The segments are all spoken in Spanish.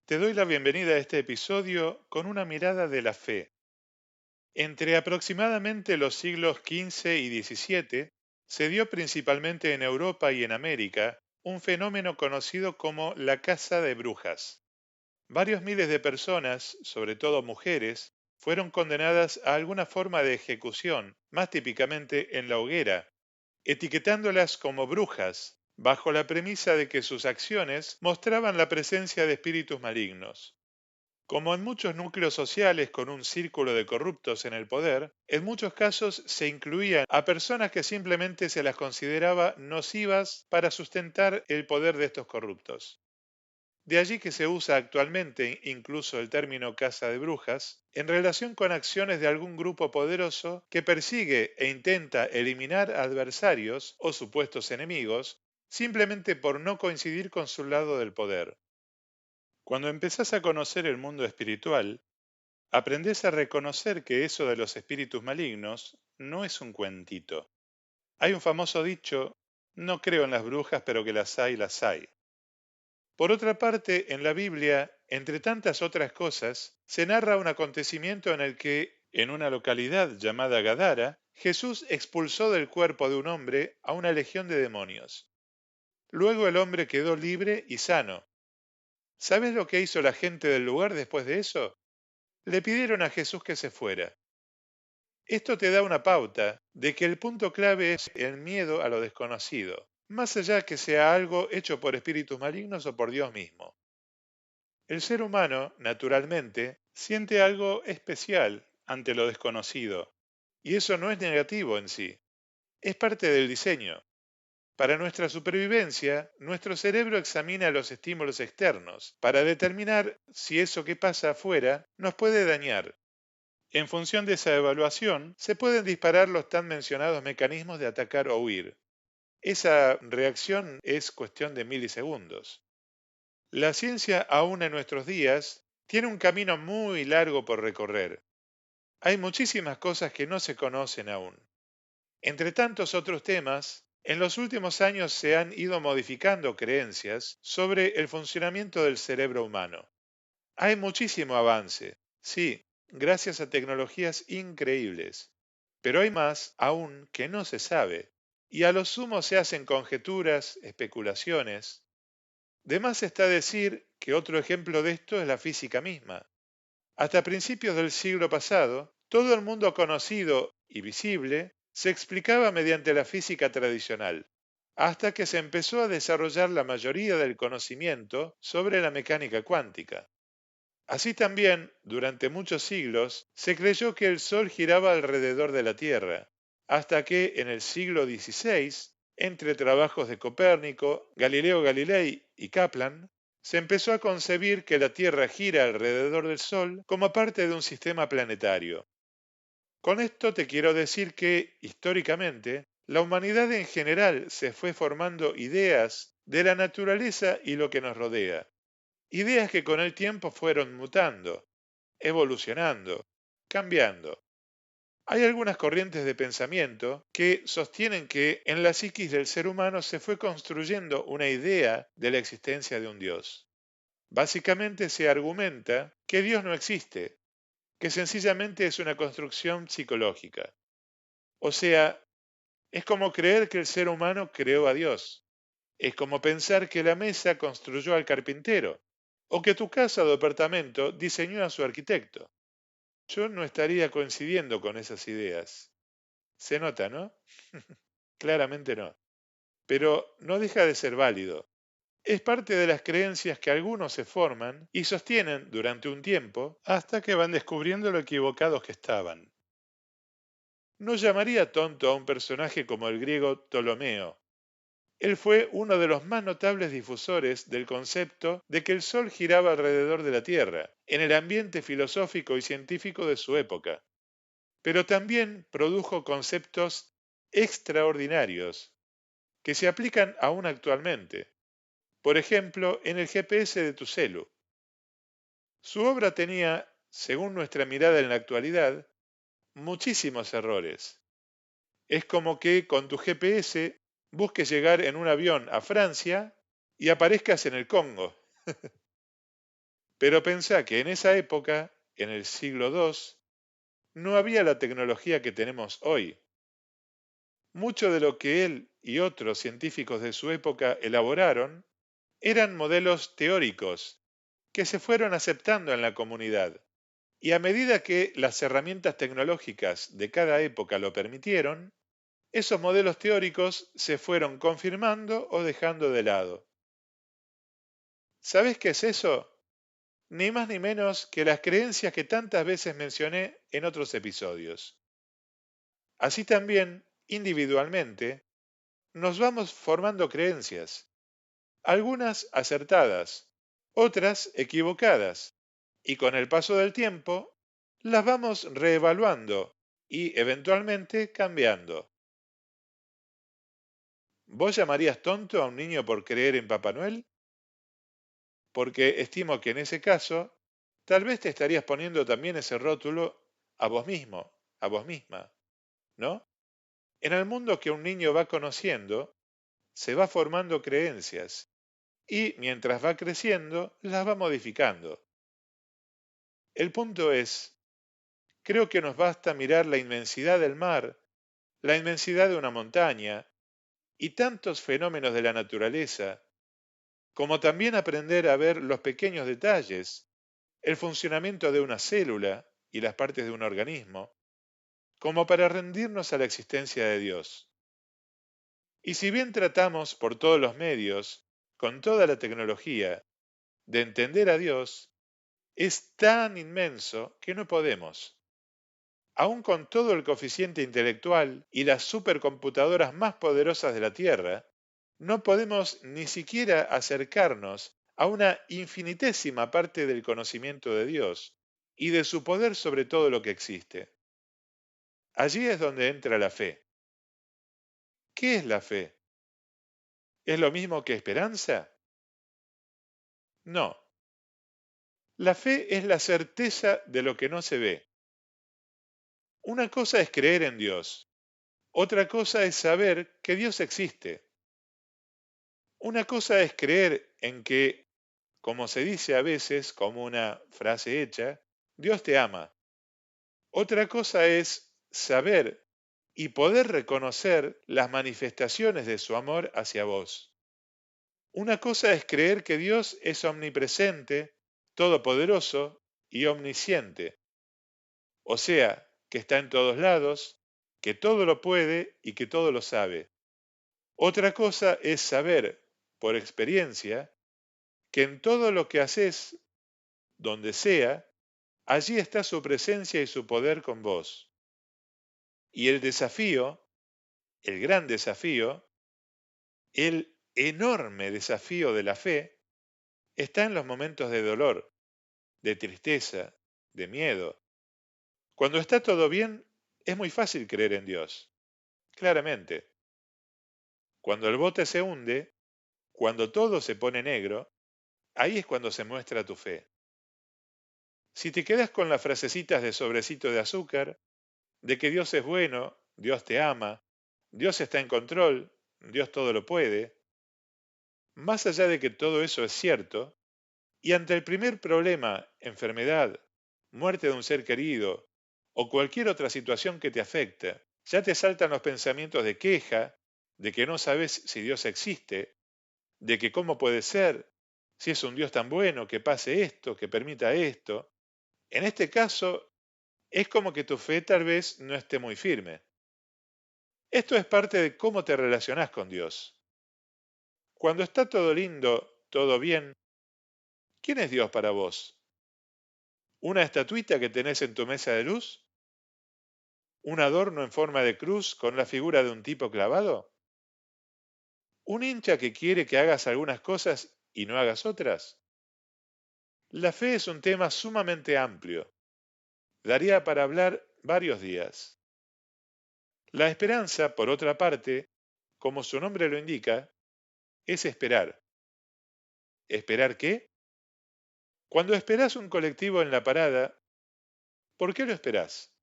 Te doy la bienvenida a este episodio con una mirada de la fe. Entre aproximadamente los siglos XV y XVII, se dio principalmente en Europa y en América un fenómeno conocido como la caza de brujas. Varios miles de personas, sobre todo mujeres, fueron condenadas a alguna forma de ejecución, más típicamente en la hoguera, etiquetándolas como brujas, bajo la premisa de que sus acciones mostraban la presencia de espíritus malignos. Como en muchos núcleos sociales con un círculo de corruptos en el poder, en muchos casos se incluían a personas que simplemente se las consideraba nocivas para sustentar el poder de estos corruptos. De allí que se usa actualmente incluso el término caza de brujas en relación con acciones de algún grupo poderoso que persigue e intenta eliminar adversarios o supuestos enemigos simplemente por no coincidir con su lado del poder. Cuando empezás a conocer el mundo espiritual, aprendés a reconocer que eso de los espíritus malignos no es un cuentito. Hay un famoso dicho: no creo en las brujas, pero que las hay, las hay. Por otra parte, en la Biblia, entre tantas otras cosas, se narra un acontecimiento en el que, en una localidad llamada Gadara, Jesús expulsó del cuerpo de un hombre a una legión de demonios. Luego el hombre quedó libre y sano. ¿Sabes lo que hizo la gente del lugar después de eso? Le pidieron a Jesús que se fuera. Esto te da una pauta de que el punto clave es el miedo a lo desconocido, más allá que sea algo hecho por espíritus malignos o por Dios mismo. El ser humano, naturalmente, siente algo especial ante lo desconocido, y eso no es negativo en sí, es parte del diseño. Para nuestra supervivencia, nuestro cerebro examina los estímulos externos para determinar si eso que pasa afuera nos puede dañar. En función de esa evaluación, se pueden disparar los tan mencionados mecanismos de atacar o huir. Esa reacción es cuestión de milisegundos. La ciencia, aún en nuestros días, tiene un camino muy largo por recorrer. Hay muchísimas cosas que no se conocen aún. Entre tantos otros temas, en los últimos años se han ido modificando creencias sobre el funcionamiento del cerebro humano. Hay muchísimo avance, sí, gracias a tecnologías increíbles, pero hay más aún que no se sabe, y a lo sumo se hacen conjeturas, especulaciones. De más está decir que otro ejemplo de esto es la física misma. Hasta principios del siglo pasado, todo el mundo conocido y visible se explicaba mediante la física tradicional, hasta que se empezó a desarrollar la mayoría del conocimiento sobre la mecánica cuántica. Así también, durante muchos siglos, se creyó que el Sol giraba alrededor de la Tierra, hasta que en el siglo XVI, entre trabajos de Copérnico, Galileo Galilei y Kaplan, se empezó a concebir que la Tierra gira alrededor del Sol como parte de un sistema planetario. Con esto te quiero decir que, históricamente, la humanidad en general se fue formando ideas de la naturaleza y lo que nos rodea. Ideas que con el tiempo fueron mutando, evolucionando, cambiando. Hay algunas corrientes de pensamiento que sostienen que en la psiquis del ser humano se fue construyendo una idea de la existencia de un Dios. Básicamente se argumenta que Dios no existe, que sencillamente es una construcción psicológica. O sea, es como creer que el ser humano creó a Dios. Es como pensar que la mesa construyó al carpintero, o que tu casa o departamento diseñó a su arquitecto. Yo no estaría coincidiendo con esas ideas. Se nota, ¿no? Claramente no. Pero no deja de ser válido. Es parte de las creencias que algunos se forman y sostienen durante un tiempo hasta que van descubriendo lo equivocados que estaban. No llamaría tonto a un personaje como el griego Ptolomeo. Él fue uno de los más notables difusores del concepto de que el Sol giraba alrededor de la Tierra, en el ambiente filosófico y científico de su época. Pero también produjo conceptos extraordinarios que se aplican aún actualmente. Por ejemplo, en el GPS de tu celu. Su obra tenía, según nuestra mirada en la actualidad, muchísimos errores. Es como que con tu GPS busques llegar en un avión a Francia y aparezcas en el Congo. Pero pensá que en esa época, en el siglo II, no había la tecnología que tenemos hoy. Mucho de lo que él y otros científicos de su época elaboraron eran modelos teóricos que se fueron aceptando en la comunidad. Y a medida que las herramientas tecnológicas de cada época lo permitieron, esos modelos teóricos se fueron confirmando o dejando de lado. ¿Sabés qué es eso? Ni más ni menos que las creencias que tantas veces mencioné en otros episodios. Así también, individualmente, nos vamos formando creencias, algunas acertadas, otras equivocadas, y con el paso del tiempo las vamos reevaluando y eventualmente cambiando. ¿Vos llamarías tonto a un niño por creer en Papá Noel? Porque estimo que en ese caso, tal vez te estarías poniendo también ese rótulo a vos mismo, a vos misma, ¿no? En el mundo que un niño va conociendo, se va formando creencias y mientras va creciendo, las va modificando. El punto es, creo que nos basta mirar la inmensidad del mar, la inmensidad de una montaña y tantos fenómenos de la naturaleza, como también aprender a ver los pequeños detalles, el funcionamiento de una célula y las partes de un organismo, como para rendirnos a la existencia de Dios. Y si bien tratamos por todos los medios, con toda la tecnología, de entender a Dios, es tan inmenso que no podemos. Aún con todo el coeficiente intelectual y las supercomputadoras más poderosas de la Tierra, no podemos ni siquiera acercarnos a una infinitésima parte del conocimiento de Dios y de su poder sobre todo lo que existe. Allí es donde entra la fe. ¿Qué es la fe? ¿Es lo mismo que esperanza? No. La fe es la certeza de lo que no se ve. Una cosa es creer en Dios, otra cosa es saber que Dios existe. Una cosa es creer en que, como se dice a veces como una frase hecha, Dios te ama. Otra cosa es saber y poder reconocer las manifestaciones de su amor hacia vos. Una cosa es creer que Dios es omnipresente, todopoderoso y omnisciente, o sea, que está en todos lados, que todo lo puede y que todo lo sabe. Otra cosa es saber, por experiencia, que en todo lo que haces, donde sea, allí está su presencia y su poder con vos. Y el desafío, el gran desafío, el enorme desafío de la fe, está en los momentos de dolor, de tristeza, de miedo. Cuando está todo bien, es muy fácil creer en Dios, claramente. Cuando el bote se hunde, cuando todo se pone negro, ahí es cuando se muestra tu fe. Si te quedas con las frasecitas de sobrecito de azúcar, de que Dios es bueno, Dios te ama, Dios está en control, Dios todo lo puede, más allá de que todo eso es cierto, y ante el primer problema, enfermedad, muerte de un ser querido o cualquier otra situación que te afecta, ya te saltan los pensamientos de queja, de que no sabes si Dios existe, de que cómo puede ser, si es un Dios tan bueno que pase esto, que permita esto. En este caso, es como que tu fe tal vez no esté muy firme. Esto es parte de cómo te relacionás con Dios. Cuando está todo lindo, todo bien, ¿quién es Dios para vos? ¿Una estatuita que tenés en tu mesa de luz? ¿Un adorno en forma de cruz con la figura de un tipo clavado? ¿Un hincha que quiere que hagas algunas cosas y no hagas otras? La fe es un tema sumamente amplio. Daría para hablar varios días. La esperanza, por otra parte, como su nombre lo indica, es esperar. ¿Esperar qué? Cuando esperás un colectivo en la parada, ¿por qué lo esperás?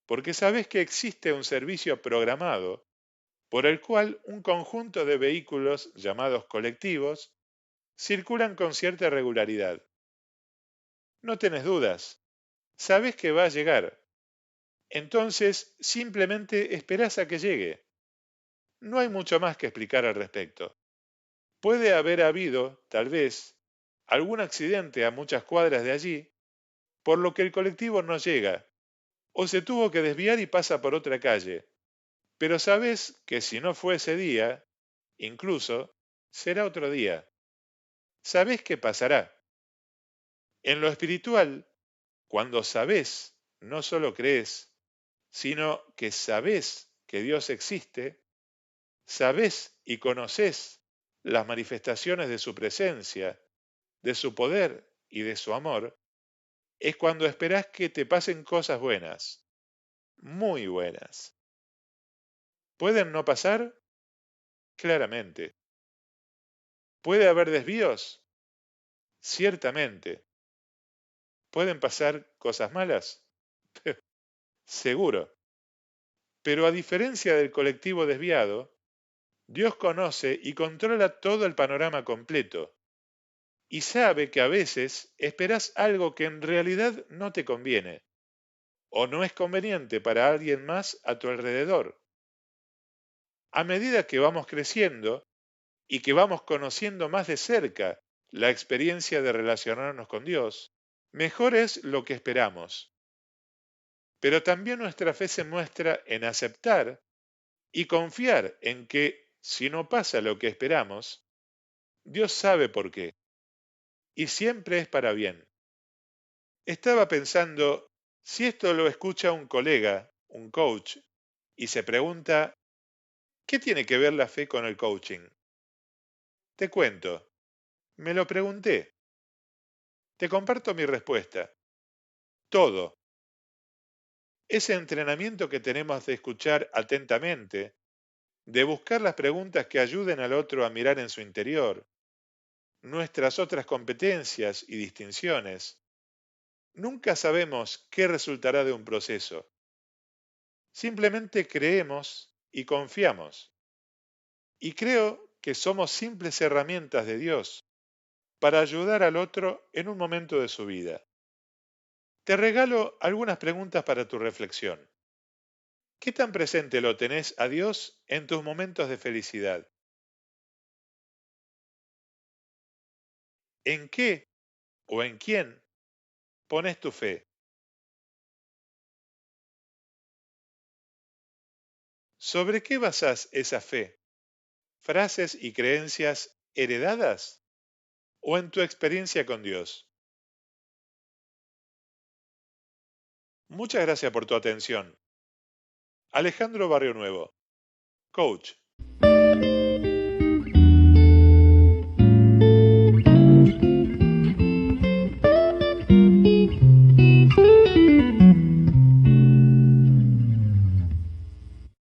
Porque sabés que existe un servicio programado por el cual un conjunto de vehículos llamados colectivos circulan con cierta regularidad. No tenés dudas, sabés que va a llegar. Entonces, simplemente esperás a que llegue. No hay mucho más que explicar al respecto. Puede haber habido, tal vez, algún accidente a muchas cuadras de allí, por lo que el colectivo no llega, o se tuvo que desviar y pasa por otra calle. Pero sabes que si no fue ese día, incluso, será otro día. Sabés que pasará. En lo espiritual, cuando sabés, no solo crees, sino que sabés que Dios existe, sabés y conocés las manifestaciones de su presencia, de su poder y de su amor, es cuando esperás que te pasen cosas buenas, muy buenas. ¿Pueden no pasar? Claramente. ¿Puede haber desvíos? Ciertamente. ¿Pueden pasar cosas malas? Seguro. Pero a diferencia del colectivo desviado, Dios conoce y controla todo el panorama completo y sabe que a veces esperás algo que en realidad no te conviene o no es conveniente para alguien más a tu alrededor. A medida que vamos creciendo y que vamos conociendo más de cerca la experiencia de relacionarnos con Dios, mejor es lo que esperamos. Pero también nuestra fe se muestra en aceptar y confiar en que si no pasa lo que esperamos, Dios sabe por qué y siempre es para bien. Estaba pensando, si esto lo escucha un colega, un coach, y se pregunta, ¿qué tiene que ver la fe con el coaching? Te cuento, me lo pregunté. Te comparto mi respuesta. Todo. Ese entrenamiento que tenemos de escuchar atentamente, de buscar las preguntas que ayuden al otro a mirar en su interior, nuestras otras competencias y distinciones. Nunca sabemos qué resultará de un proceso. Simplemente creemos y confiamos. Y creo que somos simples herramientas de Dios para ayudar al otro en un momento de su vida. Te regalo algunas preguntas para tu reflexión. ¿Qué tan presente lo tenés a Dios en tus momentos de felicidad? ¿En qué o en quién pones tu fe? ¿Sobre qué basás esa fe? ¿Frases y creencias heredadas o en tu experiencia con Dios? Muchas gracias por tu atención. Alejandro Barrio Nuevo, coach